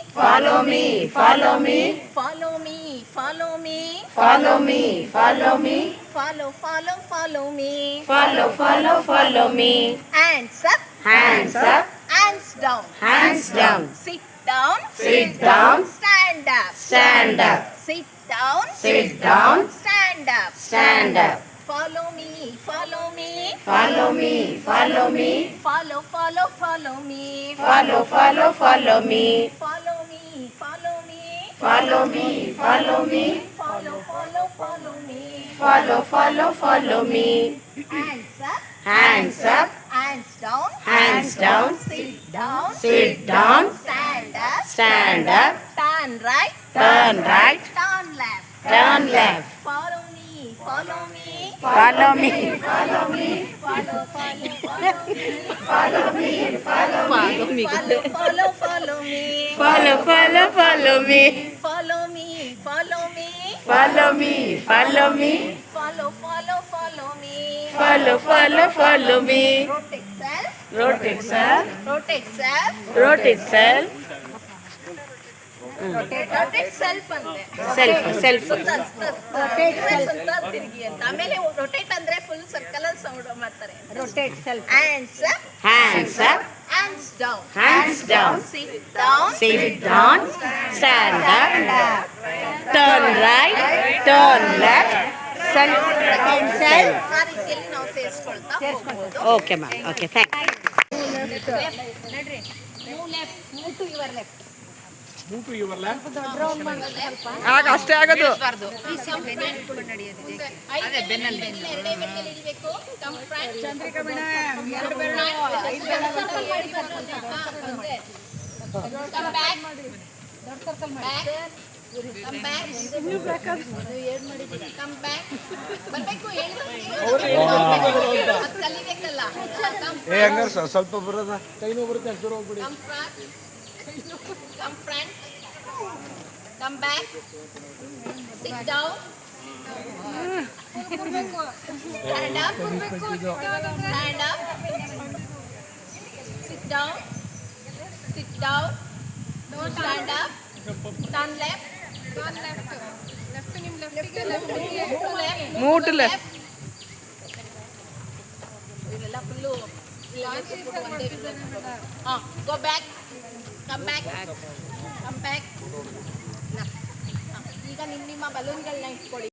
Follow me, follow me, Follow me, follow me. follow me, follow me, Follow me. follow me. Hands up, Hands up, hands down. hands down. Sit down, Sit down, stand up. stand up. Sit down, Sit down, stand up. stand up. Follow me, follow me. Follow me, follow me, Follow me. follow me. Follow me, follow me. Follow me, follow me, Follow me. follow me. Hands up, Hands up, hands down. hands down. Sit down, Sit down, stand up. stand up. Turn right, Turn right, turn left. turn left. Follow me, follow me. Follow me, Follow me. follow me, Follow me. follow me. Follow me. Follow me. Follow me, follow me. Follow me, follow me. Follow me. Follow me. Rotate self, Rotate self, rotate self, rotate self. rotate self ಅಂತೆ. Self. rotate self ಅಂತ ತಿರುಗಿ ಅಂತ. ಆಮೇಲೆ rotate ಅಂದ್ರೆ full circle ಅಲ್ಲಿ sound ಮಾಡ್ತಾರೆ. rotate self. Hands up, Hands up, hands down. hands down. Sit down, Sit down, stand up. Turn right, turn left. Self, self. ಆ ರೀತಿಯಲ್ಲಿ ನಾವು ಸೇರಿಸ್ಕೊಳ್ತಾ ಹೋಗ್ಬೋದು. Okay, ma'am. Okay, thank you. ನಡ್ರಿ. Move left, move to your left. ಆಗ ಅಷ್ಟೇ ಆಗೋದು. ಅದೇ ಬೆನ್ನಲ್ಲಿ ಎರಡೇ ಬೆನ್ನಲ್ಲಿ ಹಿಡಿಬೇಕು. Come front. ಚಂದ್ರಿಕಾ ಮೇಡಂ ಎರಡು ಬೆರಳು Come back. Back. Come back. Come back. ಬರ್ಬೇಕು ಅದು ಕಲಿಬೇಕಲ್ಲ. ಸ್ವಲ್ಪ ಬರೋದ ಕೈನೂ ಬರುತ್ತೆ ದೂರ ಹೋಗ್ಬಿಡಿ. Come front. Come front. Come back. Sit down. Stand up. Stand up. Sit down. Sit down. Stand up. Turn left. Turn left. Left ನಿಮ್ ಲೆಫ್ಟಿಗೆ ಲೆಫ್ಟ್. Move to left. ಇದೆಲ್ಲ full go back. Come back. Come back. ಈಗ ನಿಮ್ಮ ಬಲೂನ್ಗಳನ್ನ ಇಟ್ಕೊಳ್ಳಿ.